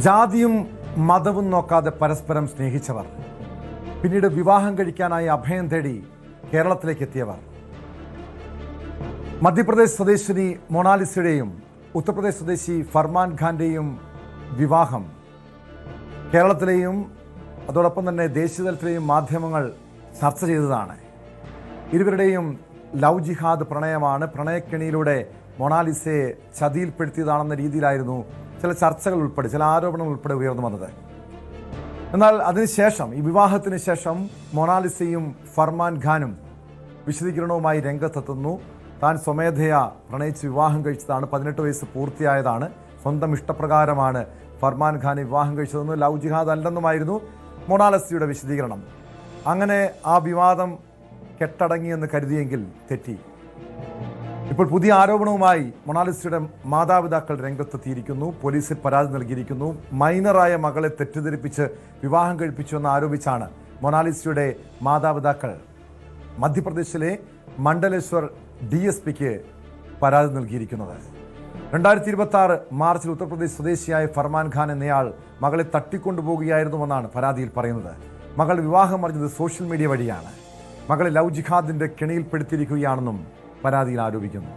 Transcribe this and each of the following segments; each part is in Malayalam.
ജാതിയും മതവും നോക്കാതെ പരസ്പരം സ്നേഹിച്ചവർ, പിന്നീട് വിവാഹം കഴിക്കാനായി അഭയം തേടി കേരളത്തിലേക്ക് എത്തിയവർ. മധ്യപ്രദേശ് സ്വദേശിനി മൊണാലിസയുടെയും ഉത്തർപ്രദേശ് സ്വദേശി ഫർമാൻ ഖാന്റെയും വിവാഹം കേരളത്തിലെയും അതോടൊപ്പം തന്നെ ദേശീയതലത്തിലെയും മാധ്യമങ്ങൾ ചർച്ച ചെയ്തതാണ്. ഇരുവരുടെയും ലവ് ജിഹാദ് പ്രണയമാണ്. പ്രണയക്കെണിയിലൂടെ മൊണാലിസയെ ചതിയിൽപ്പെടുത്തിയതാണെന്ന രീതിയിലായിരുന്നു ചില ചർച്ചകൾ ഉൾപ്പെടെ ചില ആരോപണങ്ങൾ ഉൾപ്പെടെ ഉയർന്നു വന്നത്. എന്നാൽ അതിനുശേഷം, ഈ വിവാഹത്തിന് ശേഷം മൊണാലിസയും ഫർമാൻ ഖാനും വിശദീകരണവുമായി രംഗത്തെത്തുന്നു. താൻ സ്വമേധയാ പ്രണയിച്ച് വിവാഹം കഴിച്ചതാണ്, 18 വയസ്സ് പൂർത്തിയായതാണ്, സ്വന്തം ഇഷ്ടപ്രകാരമാണ് ഫർമാൻ ഖാൻ വിവാഹം കഴിച്ചതെന്ന്, ലവ് ജിഹാദ് അല്ലെന്നുമായിരുന്നു മൊണാലിസയുടെ വിശദീകരണം. അങ്ങനെ ആ വിവാദം കെട്ടടങ്ങിയെന്ന് കരുതിയെങ്കിൽ തെറ്റി. ഇപ്പോൾ പുതിയ ആരോപണവുമായി മൊണാലിസയുടെ മാതാപിതാക്കൾ രംഗത്തെത്തിയിരിക്കുന്നു. പോലീസിൽ പരാതി നൽകിയിരിക്കുന്നു. മൈനറായ മകളെ തെറ്റിദ്ധരിപ്പിച്ച് വിവാഹം കഴിപ്പിച്ചുവെന്ന് ആരോപിച്ചാണ് മൊണാലിസയുടെ മാതാപിതാക്കൾ മധ്യപ്രദേശിലെ മണ്ഡലേശ്വർ DSPക്ക് പരാതി നൽകിയിരിക്കുന്നത്. 2026 മാർച്ചിൽ ഉത്തർപ്രദേശ് സ്വദേശിയായ ഫർമാൻ ഖാൻ എന്നയാൾ മകളെ തട്ടിക്കൊണ്ടുപോകുകയായിരുന്നുവെന്നാണ് പരാതിയിൽ പറയുന്നത്. മകൾ വിവാഹം അറിഞ്ഞത് സോഷ്യൽ മീഡിയ വഴിയാണ്. മകളെ ലവ് ജിഹാദിന്റെ കെണിയിൽപ്പെടുത്തിയിരിക്കുകയാണെന്നും പരാതിയിൽ ആരോപിക്കുന്നു.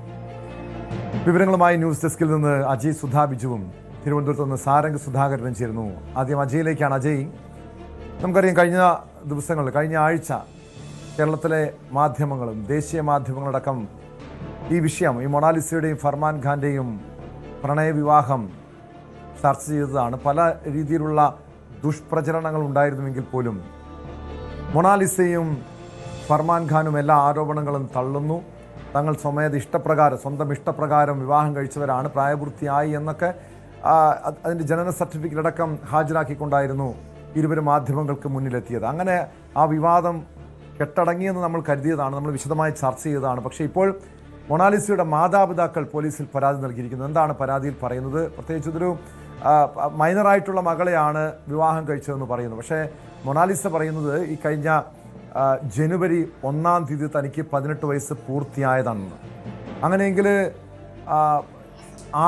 വിവരങ്ങളുമായി ന്യൂസ് ഡെസ്കിൽ നിന്ന് അജയ് സുധാ ബിജുവും തിരുവനന്തപുരത്ത് നിന്ന് സാരംഗ് സുധാകരനും ചേരുന്നു. ആദ്യം അജയിലേക്കാണ്. അജയ്, നമുക്കറിയാം കഴിഞ്ഞ ആഴ്ച കേരളത്തിലെ മാധ്യമങ്ങളും ദേശീയ മാധ്യമങ്ങളടക്കം ഈ വിഷയം, ഈ മൊണാലിസയുടെയും ഫർമാൻ ഖാന്റെയും പ്രണയവിവാഹം ചർച്ച ചെയ്തതാണ്. പല രീതിയിലുള്ള ദുഷ്പ്രചരണങ്ങൾ ഉണ്ടായിരുന്നുവെങ്കിൽ പോലും മൊണാലിസയും ഫർമാൻ ഖാനും എല്ലാ ആരോപണങ്ങളും തള്ളുന്നു. തങ്ങൾ സ്വന്തം ഇഷ്ടപ്രകാരം വിവാഹം കഴിച്ചവരാണ്, പ്രായപൂർത്തിയായി എന്നൊക്കെ അതിൻ്റെ ജനന സർട്ടിഫിക്കറ്റ് അടക്കം ഹാജരാക്കിക്കൊണ്ടായിരുന്നു ഇരുവരും മാധ്യമങ്ങൾക്ക് മുന്നിലെത്തിയത്. അങ്ങനെ ആ വിവാദം കെട്ടടങ്ങിയെന്ന് നമ്മൾ കരുതിയതാണ്, നമ്മൾ വിശദമായി ചർച്ച ചെയ്തതാണ്. പക്ഷേ ഇപ്പോൾ മൊണാലിസയുടെ മാതാപിതാക്കൾ പോലീസിൽ പരാതി നൽകിയിരിക്കുന്നു. എന്താണ് പരാതിയിൽ പറയുന്നത്? പ്രത്യേകിച്ച് ഇതൊരു മൈനറായിട്ടുള്ള മകളെയാണ് വിവാഹം കഴിച്ചതെന്ന് പറയുന്നു. പക്ഷേ മൊണാലിസ പറയുന്നത് ഈ കഴിഞ്ഞ ജനുവരി 1-ാം തീയതി തനിക്ക് 18 വയസ്സ് പൂർത്തിയായതാണെന്ന്. അങ്ങനെയെങ്കിൽ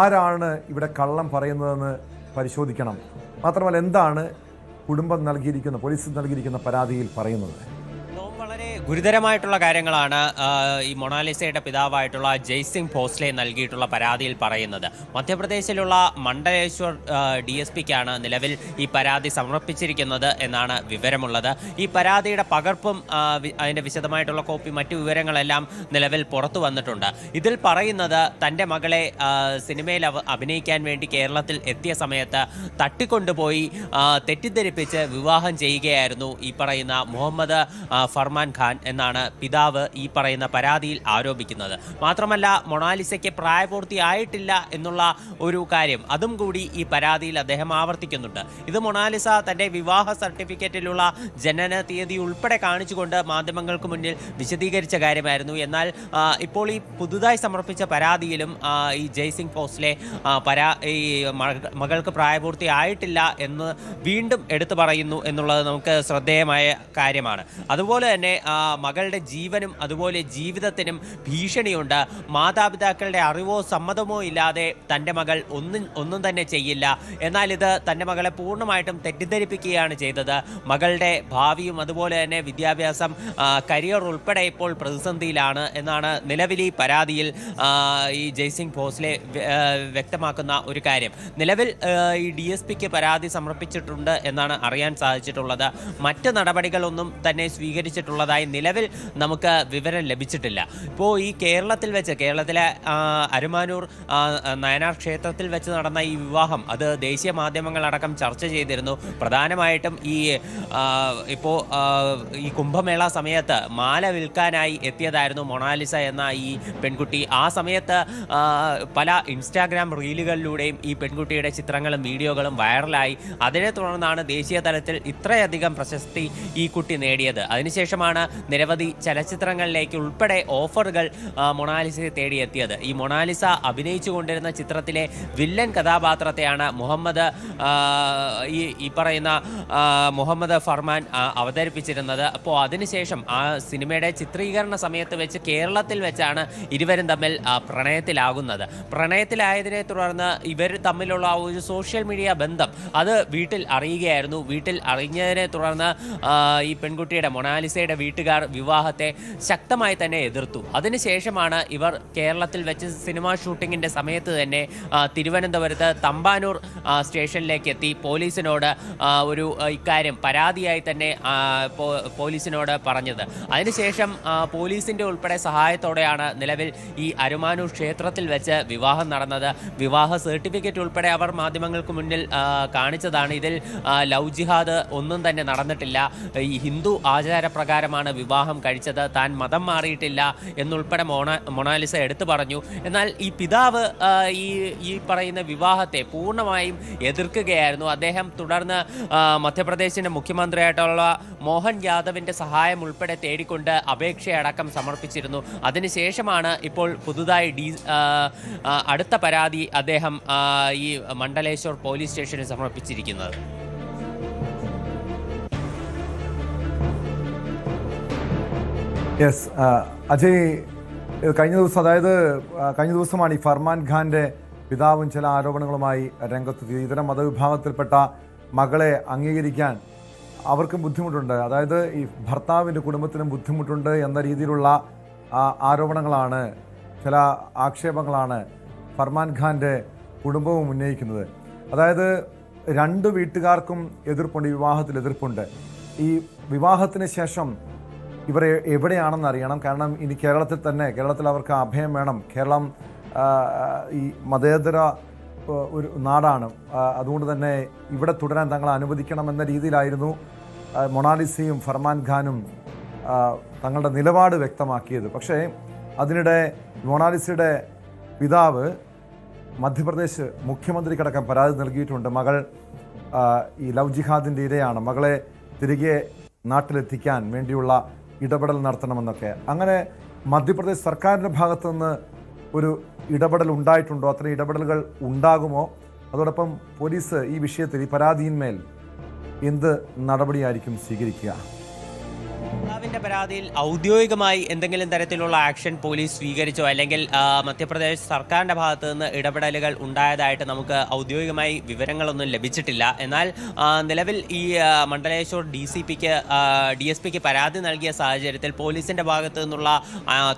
ആരാണ് ഇവിടെ കള്ളം പറയുന്നതെന്ന് പരിശോധിക്കണം. മാത്രമല്ല, എന്താണ് കുടുംബം പോലീസ് നൽകിയിരിക്കുന്ന പരാതിയിൽ പറയുന്നത്? വളരെ ഗുരുതരമായിട്ടുള്ള കാര്യങ്ങളാണ് ഈ മൊണാലിസയുടെ പിതാവായിട്ടുള്ള ജയ്സിംഗ് ഭോസ്ലെ നൽകിയിട്ടുള്ള പരാതിയിൽ പറയുന്നത്. മധ്യപ്രദേശിലുള്ള മണ്ഡലേശ്വർ DSPക്കാണ് നിലവിൽ ഈ പരാതി സമർപ്പിച്ചിരിക്കുന്നത് എന്നാണ് വിവരമുള്ളത്. ഈ പരാതിയുടെ പകർപ്പും അതിൻ്റെ വിശദമായിട്ടുള്ള കോപ്പി, മറ്റു വിവരങ്ങളെല്ലാം നിലവിൽ പുറത്തു വന്നിട്ടുണ്ട്. ഇതിൽ പറയുന്നത് തൻ്റെ മകളെ സിനിമയിൽ അഭിനയിക്കാൻ വേണ്ടി കേരളത്തിൽ എത്തിയ സമയത്ത് തട്ടിക്കൊണ്ടുപോയി തെറ്റിദ്ധരിപ്പിച്ച് വിവാഹം ചെയ്യുകയായിരുന്നു ഈ പറയുന്ന മുഹമ്മദ് ഫർമാൻ ഖാൻ എന്നാണ് പിതാവ് ഈ പറയുന്ന പരാതിയിൽ ആരോപിക്കുന്നത്. മാത്രമല്ല, മൊണാലിസയ്ക്ക് പ്രായപൂർത്തിയായിട്ടില്ല എന്നുള്ള ഒരു കാര്യം അതും കൂടി ഈ പരാതിയിൽ അദ്ദേഹം ആവർത്തിക്കുന്നുണ്ട്. ഇത് മൊണാലിസ തൻ്റെ വിവാഹ സർട്ടിഫിക്കറ്റിലുള്ള ജനന തീയതി ഉൾപ്പെടെ കാണിച്ചുകൊണ്ട് മാധ്യമങ്ങൾക്ക് മുന്നിൽ വിശദീകരിച്ച കാര്യമായിരുന്നു. എന്നാൽ ഇപ്പോൾ ഈ പുതുതായി സമർപ്പിച്ച പരാതിയിലും ഈ ജയ്സിംഗ് ഭോസ്ലെ ഈ മകൾക്ക് പ്രായപൂർത്തിയായിട്ടില്ല എന്ന് വീണ്ടും എടുത്തു പറയുന്നു എന്നുള്ളത് നമുക്ക് ശ്രദ്ധേയമായ കാര്യമാണ്. അതുപോലെ തന്നെ മകളുടെ ജീവനും അതുപോലെ ജീവിതത്തിനും ഭീഷണിയുണ്ട്. മാതാപിതാക്കളുടെ അറിവോ സമ്മതമോ ഇല്ലാതെ തൻ്റെ മകൾ ഒന്നും തന്നെ ചെയ്യില്ല. എന്നാൽ ഇത് തൻ്റെ മകളെ പൂർണ്ണമായിട്ടും തെറ്റിദ്ധരിപ്പിക്കുകയാണ് ചെയ്തത്. മകളുടെ ഭാവിയും അതുപോലെ തന്നെ വിദ്യാഭ്യാസം, കരിയർ ഉൾപ്പെടെ ഇപ്പോൾ പ്രതിസന്ധിയിലാണ് എന്നാണ് നിലവിൽ ഈ പരാതിയിൽ ഈ ജയ്സിംഗ് ഭോസ്ലെ വ്യക്തമാക്കുന്ന ഒരു കാര്യം. നിലവിൽ ഈ DSPക്ക് പരാതി സമർപ്പിച്ചിട്ടുണ്ട് എന്നാണ് അറിയാൻ സാധിച്ചിട്ടുള്ളത്. മറ്റ് നടപടികളൊന്നും തന്നെ സ്വീകരിച്ചിട്ടുള്ളതായി നിലവിൽ നമുക്ക് വിവരം ലഭിച്ചിട്ടില്ല. ഇപ്പോൾ ഈ കേരളത്തിലെ അരുമാനൂർ നയനാർ ക്ഷേത്രത്തിൽ വെച്ച് നടന്ന ഈ വിവാഹം അത് ദേശീയ മാധ്യമങ്ങളടക്കം ചർച്ച ചെയ്തിരുന്നു. പ്രധാനമായിട്ടും ഇപ്പോൾ ഈ കുംഭമേള സമയത്ത് മാല വിൽക്കാനായി എത്തിയതായിരുന്നു മൊണാലിസ എന്ന ഈ പെൺകുട്ടി. ആ സമയത്ത് പല ഇൻസ്റ്റാഗ്രാം റീലുകളിലൂടെയും ഈ പെൺകുട്ടിയുടെ ചിത്രങ്ങളും വീഡിയോകളും വൈറലായി. അതിനെ തുടർന്നാണ് ദേശീയ തലത്തിൽ ഇത്രയധികം പ്രശസ്തി ഈ കുട്ടി നേടിയത്. അതിനുശേഷമാണ് നിരവധി ചലച്ചിത്രങ്ങളിലേക്ക് ഉൾപ്പെടെ ഓഫറുകൾ മൊണാലിസയെ തേടിയെത്തിയത്. ഈ മൊണാലിസ അഭിനയിച്ചു കൊണ്ടിരുന്ന ചിത്രത്തിലെ വില്ലൻ കഥാപാത്രത്തെയാണ് ഈ പറയുന്ന മുഹമ്മദ് ഫർമാൻ അവതരിപ്പിച്ചിരുന്നത്. അപ്പോൾ അതിനുശേഷം ആ സിനിമയുടെ ചിത്രീകരണ സമയത്ത് വെച്ച് കേരളത്തിൽ വെച്ചാണ് ഇരുവരും തമ്മിൽ പ്രണയത്തിലാകുന്നത്. പ്രണയത്തിലായതിനെ തുടർന്ന് ഇവർ തമ്മിലുള്ള ഒരു സോഷ്യൽ മീഡിയ ബന്ധം അത് വീട്ടിൽ അറിയുകയായിരുന്നു. വീട്ടിൽ അറിഞ്ഞതിനെ തുടർന്ന് ഈ പെൺകുട്ടിയുടെ മൊണാലിസയുടെ വീട്ടുകാർ വിവാഹത്തെ ശക്തമായി തന്നെ എതിർത്തു. അതിനുശേഷമാണ് ഇവർ കേരളത്തിൽ വെച്ച് സിനിമാ ഷൂട്ടിങ്ങിൻ്റെ സമയത്ത് തന്നെ തിരുവനന്തപുരത്ത് തമ്പാനൂർ സ്റ്റേഷനിലേക്ക് എത്തി പോലീസിനോട് ഒരു ഇക്കാര്യം പരാതിയായി തന്നെ പോലീസിനോട് പറഞ്ഞത്. അതിനുശേഷം പോലീസിൻ്റെ ഉൾപ്പെടെ സഹായത്തോടെയാണ് നിലവിൽ ഈ അരുമാനൂർ ക്ഷേത്രത്തിൽ വെച്ച് വിവാഹം നടന്നത്. വിവാഹ സർട്ടിഫിക്കറ്റ് ഉൾപ്പെടെ അവർ മാധ്യമങ്ങൾക്ക് മുന്നിൽ കാണിച്ചതാണ്. ഇതിൽ ലവ് ജിഹാദ് ഒന്നും തന്നെ നടന്നിട്ടില്ല. ഈ ഹിന്ദു ആചാരപ്രകാരമാണ് വിവാഹം കഴിച്ചത്, താൻ മതം മാറിയിട്ടില്ല എന്നുൾപ്പെടെ മൊണാലിസ എടുത്തു പറഞ്ഞു. എന്നാൽ ഈ പിതാവ് ഈ പറയുന്ന വിവാഹത്തെ പൂർണ്ണമായും എതിർക്കുകയായിരുന്നു. അദ്ദേഹം തുടർന്ന് മധ്യപ്രദേശിന്റെ മുഖ്യമന്ത്രിയായിട്ടുള്ള മോഹൻ യാദവിന്റെ സഹായം ഉൾപ്പെടെ തേടിക്കൊണ്ട് അപേക്ഷയടക്കം സമർപ്പിച്ചിരുന്നു. അതിനുശേഷമാണ് ഇപ്പോൾ പുതുതായി അടുത്ത പരാതി അദ്ദേഹം ഈ മണ്ഡലേശ്വർ പോലീസ് സ്റ്റേഷനിൽ സമർപ്പിച്ചിരിക്കുന്നത്. യെസ് അജയ്, കഴിഞ്ഞ ദിവസമാണ് ഈ ഫർമാൻ ഖാന്റെ പിതാവും ചില ആരോപണങ്ങളുമായി രംഗത്തെത്തിയത്. ഇതര മതവിഭാഗത്തിൽപ്പെട്ട മകളെ അംഗീകരിക്കാൻ അവർക്കും ബുദ്ധിമുട്ടുണ്ട്, അതായത് ഈ ഭർത്താവിൻ്റെ കുടുംബത്തിനും ബുദ്ധിമുട്ടുണ്ട് എന്ന രീതിയിലുള്ള ആരോപണങ്ങളാണ്, ചില ആക്ഷേപങ്ങളാണ് ഫർമാൻ ഖാൻ്റെ കുടുംബവും ഉന്നയിക്കുന്നത്. അതായത് രണ്ട് വീട്ടുകാർക്കും എതിർപ്പുണ്ട്, ഈ വിവാഹത്തിൽ എതിർപ്പുണ്ട്. ഈ വിവാഹത്തിന് ശേഷം ഇവർ എവിടെയാണെന്ന് അറിയണം. കാരണം ഇനി കേരളത്തിൽ അവർക്ക് അഭയം വേണം. കേരളം ഈ മതേതര ഒരു നാടാണ്. അതുകൊണ്ട് തന്നെ ഇവിടെ തുടരാൻ തങ്ങളെ അനുവദിക്കണമെന്ന രീതിയിലായിരുന്നു മൊണാലിസയും ഫർമാൻ ഖാനും തങ്ങളുടെ നിലപാട് വ്യക്തമാക്കിയത്. പക്ഷേ അതിനിടെ മൊണാലിസയുടെ പിതാവ് മധ്യപ്രദേശ് മുഖ്യമന്ത്രിക്കടക്കം പരാതി നൽകിയിട്ടുണ്ട്. മകൾ ഈ ലവ് ജിഹാദിൻ്റെ ഇരയാണ്, മകളെ തിരികെ നാട്ടിലെത്തിക്കാൻ വേണ്ടിയുള്ള ഇടപെടൽ നടത്തണമെന്നൊക്കെ. അങ്ങനെ മധ്യപ്രദേശ് സർക്കാരിൻ്റെ ഭാഗത്തു നിന്ന് ഒരു ഇടപെടൽ ഉണ്ടായിട്ടുണ്ടോ? അത്തരം ഇടപെടലുകൾ ഉണ്ടാകുമോ? അതോടൊപ്പം പോലീസ് ഈ വിഷയത്തിൽ, ഈ പരാതിയിന്മേൽ എന്ത് നടപടിയായിരിക്കും സ്വീകരിക്കുക? പിതാവിന്റെ പരാതിയിൽ ഔദ്യോഗികമായി എന്തെങ്കിലും തരത്തിലുള്ള ആക്ഷൻ പോലീസ് സ്വീകരിച്ചോ അല്ലെങ്കിൽ മധ്യപ്രദേശ് സർക്കാരിന്റെ ഭാഗത്തു നിന്ന് ഇടപെടലുകൾ ഉണ്ടായതായിട്ട് നമുക്ക് ഔദ്യോഗികമായി വിവരങ്ങളൊന്നും ലഭിച്ചിട്ടില്ല. എന്നാൽ നിലവിൽ ഈ മണ്ഡലേശ്വർ DSPക്ക് പരാതി നൽകിയ സാഹചര്യത്തിൽ പോലീസിന്റെ ഭാഗത്തു നിന്നുള്ള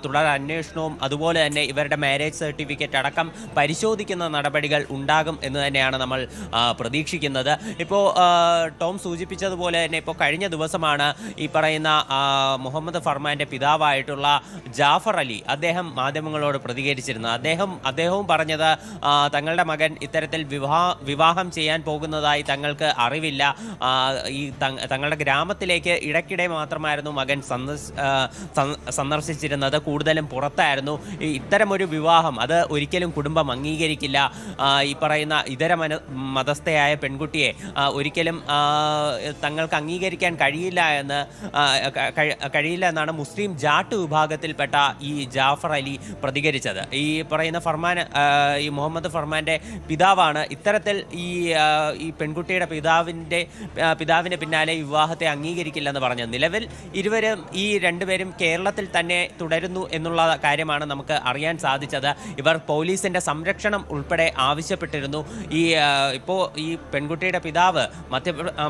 തുടർ അന്വേഷണവും അതുപോലെ തന്നെ ഇവരുടെ മാരേജ് സർട്ടിഫിക്കറ്റ് അടക്കം പരിശോധിക്കുന്ന നടപടികൾ ഉണ്ടാകും എന്ന് തന്നെയാണ് നമ്മൾ പ്രതീക്ഷിക്കുന്നത്. ഇപ്പോൾ ടോം സൂചിപ്പിച്ചതുപോലെ തന്നെ ഇപ്പോൾ കഴിഞ്ഞ ദിവസമാണ് ഈ പറയുന്ന മുഹമ്മദ് ഫർമാന്റെ പിതാവായിട്ടുള്ള ജാഫർ അലി അദ്ദേഹം മാധ്യമങ്ങളോട് പ്രതികരിച്ചിരുന്നത്. അദ്ദേഹവും പറഞ്ഞത് തങ്ങളുടെ മകൻ ഇത്തരത്തിൽ വിവാഹം ചെയ്യാൻ പോകുന്നതായി തങ്ങൾക്ക് അറിവില്ല. ഈ തങ്ങളുടെ ഗ്രാമത്തിലേക്ക് ഇടയ്ക്കിടെ മാത്രമായിരുന്നു മകൻ സന്ദർശിച്ചിരുന്നത്, കൂടുതലും പുറത്തായിരുന്നു. ഇത്തരമൊരു വിവാഹം അത് ഒരിക്കലും കുടുംബം അംഗീകരിക്കില്ല. ഈ പറയുന്ന ഇതര മതസ്ഥയായ പെൺകുട്ടിയെ ഒരിക്കലും തങ്ങൾക്ക് അംഗീകരിക്കാൻ കഴിയില്ല എന്നാണ് മുസ്ലിം ജാട്ട് വിഭാഗത്തിൽപ്പെട്ട ഈ ജാഫർ അലി പ്രതികരിച്ചത്. ഈ പറയുന്ന ഈ മുഹമ്മദ് ഫർമാന്റെ പിതാവാണ് ഇത്തരത്തിൽ ഈ പെൺകുട്ടിയുടെ പിതാവിന്റെ പിന്നാലെ വിവാഹത്തെ അംഗീകരിക്കില്ലെന്ന് പറഞ്ഞത്. നിലവിൽ ഈ രണ്ടുപേരും കേരളത്തിൽ തന്നെ തുടരുന്നു എന്നുള്ള കാര്യമാണ് നമുക്ക് അറിയാൻ സാധിച്ചത്. ഇവർ പോലീസിന്റെ സംരക്ഷണം ഉൾപ്പെടെ ആവശ്യപ്പെട്ടിരുന്നു. ഇപ്പോൾ ഈ പെൺകുട്ടിയുടെ പിതാവ്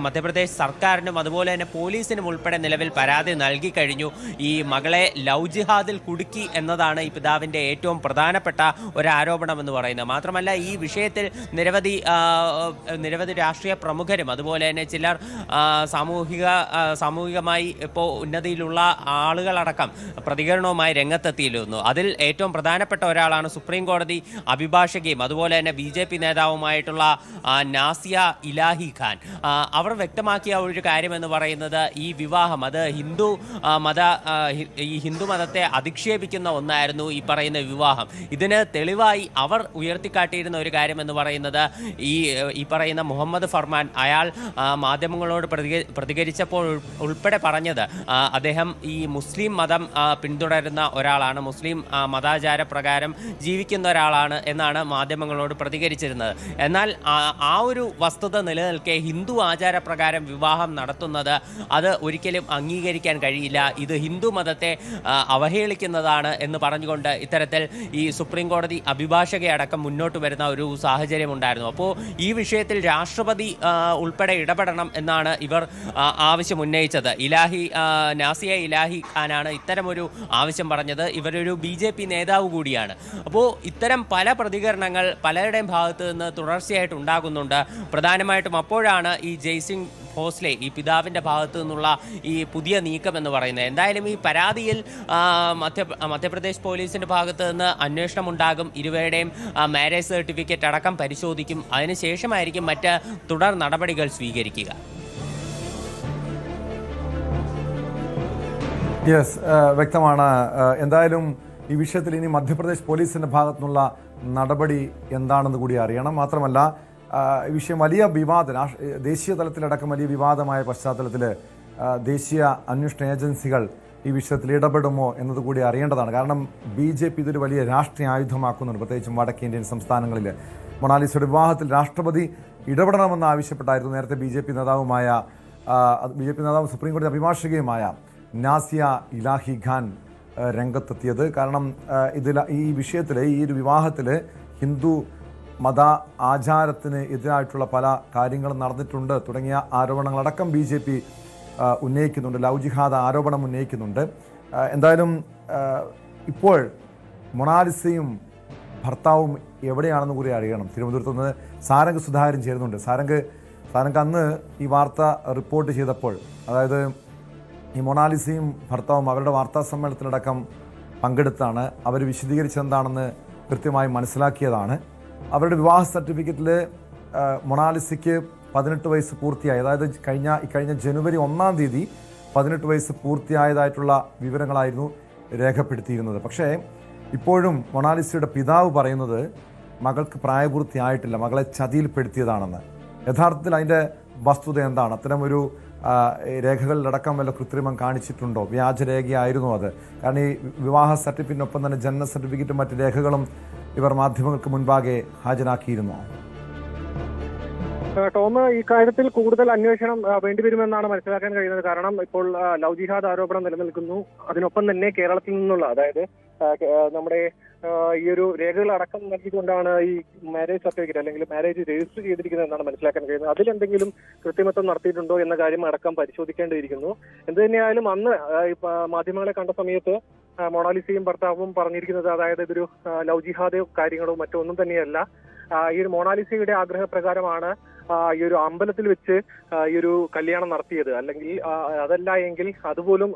മധ്യപ്രദേശ് സർക്കാരിനും അതുപോലെ തന്നെ പോലീസിനും ഉൾപ്പെടെ നിലവിൽ പരാതി നൽകി കഴിഞ്ഞു. ഈ മകളെ ലവ് ജിഹാദിൽ കുടുക്കി എന്നതാണ് ഈ പിതാവിൻ്റെ ഏറ്റവും പ്രധാനപ്പെട്ട ഒരു ആരോപണം എന്ന് പറയുന്നത്. മാത്രമല്ല ഈ വിഷയത്തിൽ നിരവധി രാഷ്ട്രീയ പ്രമുഖരും അതുപോലെ തന്നെ ചിലർ സാമൂഹികമായി ഇപ്പോൾ ഉന്നതിയിലുള്ള ആളുകളടക്കം പ്രതികരണവുമായി രംഗത്തെത്തിയിരുന്നു. അതിൽ ഏറ്റവും പ്രധാനപ്പെട്ട ഒരാളാണ് സുപ്രീം കോടതി അഭിഭാഷകയും അതുപോലെ തന്നെ BJP നേതാവുമായിട്ടുള്ള നാസിയ ഇലാഹി ഖാൻ. അവർ വ്യക്തമാക്കിയ ഒരു കാര്യമെന്ന് പറയുന്നത് ഈ വിവാഹം അത് ഹിന്ദു ഈ ഹിന്ദു മതത്തെ അധിക്ഷേപിക്കുന്ന ഒന്നായിരുന്നു ഈ പറയുന്ന വിവാഹം. ഇതിന് തെളിവായി അവർ ഉയർത്തിക്കാട്ടിയിരുന്ന ഒരു കാര്യം എന്ന് പറയുന്നത് ഈ പറയുന്ന മുഹമ്മദ് ഫർമാൻ അയാൾ മാധ്യമങ്ങളോട് പ്രതികരിച്ചപ്പോൾ ഉൾപ്പെടെ പറഞ്ഞത് അദ്ദേഹം ഈ മുസ്ലിം മതം പിന്തുടരുന്ന ഒരാളാണ്, മുസ്ലിം മതാചാര പ്രകാരം ജീവിക്കുന്ന ഒരാളാണ് എന്നാണ് മാധ്യമങ്ങളോട് പ്രതികരിച്ചിരുന്നത്. എന്നാൽ ആ ഒരു വസ്തുത നിലനിൽക്കെ ഹിന്ദു ആചാരപ്രകാരം വിവാഹം നടത്തുന്നത് അത് ഒരിക്കലും അംഗീകരിക്കാൻ കഴിയില്ല, ഇത് ഹിന്ദു മതത്തെ അവഹേളിക്കുന്നതാണ് എന്ന് പറഞ്ഞുകൊണ്ട് ഇത്തരത്തിൽ ഈ സുപ്രീം കോടതി അഭിഭാഷകയടക്കം മുന്നോട്ട് വരുന്ന ഒരു സാഹചര്യം ഉണ്ടായിരുന്നു. അപ്പോൾ ഈ വിഷയത്തിൽ രാഷ്ട്രപതി ഉൾപ്പെടെ ഇടപെടണം എന്നാണ് ഇവർ ആവശ്യം ഉന്നയിച്ചത്. നാസിയ ഇലാഹി ഖാനാണ് ഇത്തരമൊരു ആവശ്യം പറഞ്ഞത്. ഇവരൊരു BJP നേതാവ് കൂടിയാണ്. അപ്പോൾ ഇത്തരം പല പ്രതികരണങ്ങൾ പലരുടെയും ഭാഗത്ത് നിന്ന് തുടർച്ചയായിട്ട് ഉണ്ടാകുന്നുണ്ട്. പ്രധാനമായിട്ടും അപ്പോഴാണ് ഈ ജയ്സിംഗ് ഭോസ്ലെ ഈ പിതാവിൻ്റെ ഭാഗത്തു നിന്നുള്ള ഈ പുതിയ നീക്കം എന്ന് പറയുന്നത്. എന്തായാലും ഈ പരാതിയിൽ മധ്യപ്രദേശ് പോലീസിൻ്റെ ഭാഗത്ത് നിന്ന് അന്വേഷണം ഉണ്ടാകും. ഇരുവരുടെയും മാരേജ് സർട്ടിഫിക്കറ്റ് അടക്കം പരിശോധിക്കും. അതിനുശേഷമായിരിക്കും മറ്റ് തുടർ നടപടികൾ സ്വീകരിക്കുക. യെസ്, വ്യക്തമാണ്. എന്തായാലും ഈ വിഷയത്തിൽ ഇനി മധ്യപ്രദേശ് പോലീസിൻ്റെ ഭാഗത്തുനിന്നുള്ള നടപടി എന്താണെന്ന് കൂടി അറിയണം. മാത്രമല്ല ഈ വിഷയം വലിയ ദേശീയ തലത്തിലടക്കം വലിയ വിവാദമായ പശ്ചാത്തലത്തിൽ ദേശീയ അന്വേഷണ ഏജൻസികൾ ഈ വിഷയത്തിൽ ഇടപെടുമോ എന്നതുകൂടി അറിയേണ്ടതാണ്. കാരണം BJP ഇതൊരു വലിയ രാഷ്ട്രീയ ആയുധമാക്കുന്നുണ്ട്, പ്രത്യേകിച്ചും വടക്കേന്ത്യൻ സംസ്ഥാനങ്ങളിൽ. മൊണാലിസയുടെ വിവാഹത്തിൽ രാഷ്ട്രപതി ഇടപെടണമെന്ന് ആവശ്യപ്പെട്ടായിരുന്നു നേരത്തെ BJP നേതാവും സുപ്രീം കോടതി അഭിഭാഷകയുമായ നാസിയ ഇലാഹി ഖാൻ രംഗത്തെത്തിയത്. കാരണം ഈ വിഷയത്തിൽ ഈ ഒരു വിവാഹത്തിൽ ഹിന്ദു മത ആചാരത്തിന് എതിരായിട്ടുള്ള പല കാര്യങ്ങളും നടന്നിട്ടുണ്ട് തുടങ്ങിയ ആരോപണങ്ങളടക്കം BJP ഉന്നയിക്കുന്നുണ്ട്. ലവ് ജിഹാദ് ആരോപണം ഉന്നയിക്കുന്നുണ്ട്. എന്തായാലും ഇപ്പോൾ മൊണാലിസയും ഭർത്താവും എവിടെയാണെന്ന് കൂടി അറിയണം. തിരുവനന്തപുരത്ത് നിന്ന് സാരംഗ് സുധാകരൻ ചേരുന്നുണ്ട്. സാരംഗ് അന്ന് ഈ വാർത്ത റിപ്പോർട്ട് ചെയ്തപ്പോൾ, അതായത് ഈ മൊണാലിസയും ഭർത്താവും അവരുടെ വാർത്താ സമ്മേളനത്തിലടക്കം പങ്കെടുത്താണ്. അവർ വിശദീകരിച്ചെന്താണെന്ന് കൃത്യമായി മനസ്സിലാക്കിയതാണ്. അവരുടെ വിവാഹ സർട്ടിഫിക്കറ്റിൽ മൊണാലിസയ്ക്ക് 18 വയസ്സ് പൂർത്തിയായി, അതായത് കഴിഞ്ഞ ജനുവരി 1-ാം തീയതി 18 വയസ്സ് പൂർത്തിയായതായിട്ടുള്ള വിവരങ്ങളായിരുന്നു രേഖപ്പെടുത്തിയിരുന്നത്. പക്ഷേ ഇപ്പോഴും മൊണാലിസയുടെ പിതാവ് പറയുന്നത് മകൾക്ക് പ്രായപൂർത്തിയായിട്ടില്ല, മകളെ ചതിയിൽപ്പെടുത്തിയതാണെന്ന്. യഥാർത്ഥത്തിൽ അതിൻ്റെ വസ്തുത എന്താണ്? അത്തരമൊരു രേഖകളിലടക്കം വല്ല കൃത്രിമം കാണിച്ചിട്ടുണ്ടോ? വ്യാജരേഖയായിരുന്നു അത്? കാരണം ഈ വിവാഹ സർട്ടിഫിക്കറ്റിനൊപ്പം തന്നെ ജനന സർട്ടിഫിക്കറ്റും മറ്റ് രേഖകളും ഇവർ മാധ്യമങ്ങൾക്ക് മുൻപാകെ ഹാജരാക്കിയിരുന്നു. ടോം, ഈ കാര്യത്തിൽ കൂടുതൽ അന്വേഷണം വേണ്ടിവരുമെന്നാണ് മനസ്സിലാക്കാൻ കഴിയുന്നത്. കാരണം ഇപ്പോൾ ലവ് ജിഹാദ് ആരോപണം നിലനിൽക്കുന്നു. അതിനൊപ്പം തന്നെ കേരളത്തിൽ നിന്നുള്ള, അതായത് നമ്മുടെ ഈ ഒരു രേഖകൾ അടക്കം നൽകിക്കൊണ്ടാണ് ഈ മാരേജ് സർട്ടിഫിക്കറ്റ് അല്ലെങ്കിൽ മാരേജ് രജിസ്റ്റർ ചെയ്തിരിക്കുന്നത് എന്നാണ് മനസ്സിലാക്കാൻ കഴിയുന്നത്. അതിലെന്തെങ്കിലും കൃത്രിമത്വം നടത്തിയിട്ടുണ്ടോ എന്ന കാര്യം അടക്കം പരിശോധിക്കേണ്ടിയിരിക്കുന്നു. എന്ത് തന്നെയായാലും അന്ന് മാധ്യമങ്ങളെ കണ്ട സമയത്ത് മൊണാലിസയും ഭർത്താവും പറഞ്ഞിരിക്കുന്നത്, അതായത് ഇതൊരു ലവ് ജിഹാദോ കാര്യങ്ങളോ മറ്റോ ഒന്നും തന്നെയല്ല. ഈ ഒരു മൊണാലിസയുടെ ആഗ്രഹപ്രകാരമാണ് ഈ ഒരു അമ്പലത്തിൽ വെച്ച് ഈ ഒരു കല്യാണം നടത്തിയത്. അല്ലെങ്കിൽ അതല്ല എങ്കിൽ അതുപോലും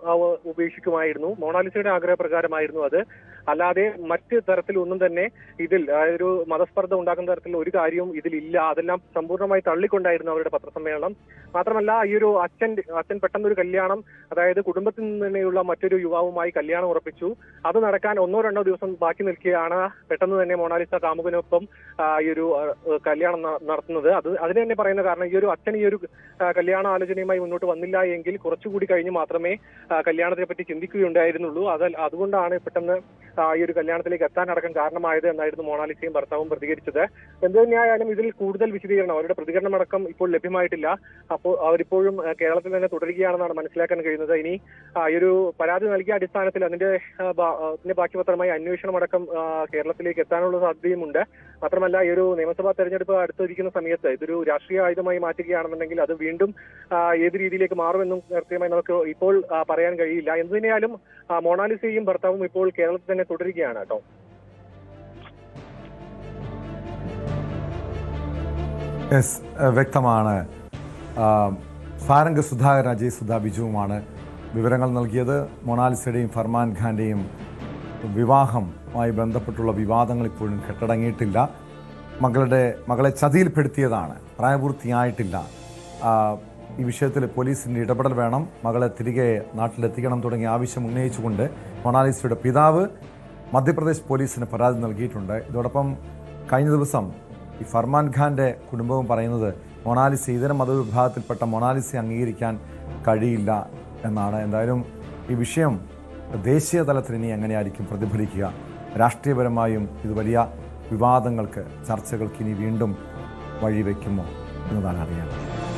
ഉപേക്ഷിക്കുമായിരുന്നു. മൊണാലിസയുടെ ആഗ്രഹപ്രകാരമായിരുന്നു അത്. അല്ലാതെ മറ്റ് തരത്തിലൊന്നും തന്നെ ഇതിൽ ഒരു മതസ്പർദ്ധ ഉണ്ടാക്കുന്ന തരത്തിൽ ഒരു കാര്യവും ഇതിലില്ല. അതെല്ലാം സമ്പൂർണ്ണമായി തള്ളിക്കൊണ്ടായിരുന്നു അവരുടെ പത്രസമ്മേളനം. മാത്രമല്ല ഈ ഒരു അച്ഛൻ പെട്ടെന്നൊരു കല്യാണം, അതായത് കുടുംബത്തിൽ നിന്ന് തന്നെയുള്ള മറ്റൊരു യുവാവുമായി കല്യാണം ഉറപ്പിച്ചു. അത് നടക്കാൻ 1-2 ദിവസം ബാക്കി നിൽക്കുകയാണ് പെട്ടെന്ന് തന്നെ മൊണാലിസ കാമുകനൊപ്പം ഈ ഒരു കല്യാണം നടത്തുന്നത്. അതിന് തന്നെ പറയുന്ന കാരണം, ഈ ഒരു അച്ഛൻ ഈ ഒരു കല്യാണ ആലോചനയുമായി മുന്നോട്ട് വന്നില്ല എങ്കിൽ കുറച്ചുകൂടി കഴിഞ്ഞ് മാത്രമേ കല്യാണത്തെ പറ്റി ചിന്തിക്കുകയുണ്ടായിരുന്നുള്ളൂ. അതുകൊണ്ടാണ് പെട്ടെന്ന് ഈ ഒരു കല്യാണത്തിലേക്ക് എത്താനടക്കം കാരണമായത് എന്നായിരുന്നു മൊണാലിസയും ഭർത്താവും പ്രതികരിച്ചത്. എന്ത് തന്നെയായാലും ഇതിൽ കൂടുതൽ വിശദീകരണം, അവരുടെ പ്രതികരണം അടക്കം ഇപ്പോൾ ലഭ്യമായിട്ടില്ല. അപ്പോൾ അവരിപ്പോഴും കേരളത്തിൽ തന്നെ തുടരുകയാണെന്നാണ് മനസ്സിലാക്കാൻ കഴിയുന്നത്. ഇനി ഈ ഒരു പരാതി നൽകിയ അടിസ്ഥാനത്തിൽ അതിന്റെ ബാക്കിപത്രമായി അന്വേഷണം അടക്കം കേരളത്തിലേക്ക് എത്താനുള്ള സാധ്യതയുമുണ്ട്. മാത്രമല്ല ഈ ഒരു നിയമസഭാ തെരഞ്ഞെടുപ്പ് അടുത്തിരിക്കുന്ന സമയത്ത് ഇതൊരു രാഷ്ട്രീയ ആയുധമായി മാറ്റുകയാണെന്നുണ്ടെങ്കിൽ അത് വീണ്ടും ഏത് രീതിയിലേക്ക് മാറുമെന്നും കൃത്യമായി നമുക്ക് ഇപ്പോൾ പറയാൻ കഴിയില്ല. എന്ത് തന്നെയായാലും മൊണാലിസയും ഭർത്താവും ഇപ്പോൾ കേരളത്തിൽ തന്നെ തുടരുകയാണ് കേട്ടോ. വ്യക്തമാണ്. സാരംഗ് സുധാകരൻ, അജയ് സുധാ ബിജുവുമാണ് വിവരങ്ങൾ നൽകിയത്. മൊണാലിസയുടെയും ഫർമാൻ ഖാന്റെയും വിവാഹവുമായി ബന്ധപ്പെട്ടുള്ള വിവാദങ്ങൾ ഇപ്പോഴും കെട്ടടങ്ങിയിട്ടില്ല. മകളെ ചതിയിൽപ്പെടുത്തിയതാണ്, പ്രായപൂർത്തിയായിട്ടില്ല. ഈ വിഷയത്തിൽ പോലീസിൻ്റെ ഇടപെടൽ വേണം, മകളെ തിരികെ നാട്ടിലെത്തിക്കണം തുടങ്ങിയ ആവശ്യം ഉന്നയിച്ചുകൊണ്ട് മൊണാലിസയുടെ പിതാവ് മധ്യപ്രദേശ് പോലീസിന് പരാതി നൽകിയിട്ടുണ്ട്. ഇതോടൊപ്പം കഴിഞ്ഞ ദിവസം ഈ ഫർമാൻ ഖാൻ്റെ കുടുംബവും പറയുന്നത് മൊണാലിസ ഇതര മതവിഭാഗത്തിൽപ്പെട്ട മൊണാലിസയെ അംഗീകരിക്കാൻ കഴിയില്ല എന്നാണ്. എന്തായാലും ഈ വിഷയം ദേശീയ തലത്തിൽ ഇനി എങ്ങനെയായിരിക്കും പ്രതിഫലിക്കുക, രാഷ്ട്രീയപരമായും ഇത് വലിയ വിവാദങ്ങൾക്ക്, ചർച്ചകൾക്ക് ഇനി വീണ്ടും വഴിവെക്കുമോ എന്നതാണ് അറിയാൻ.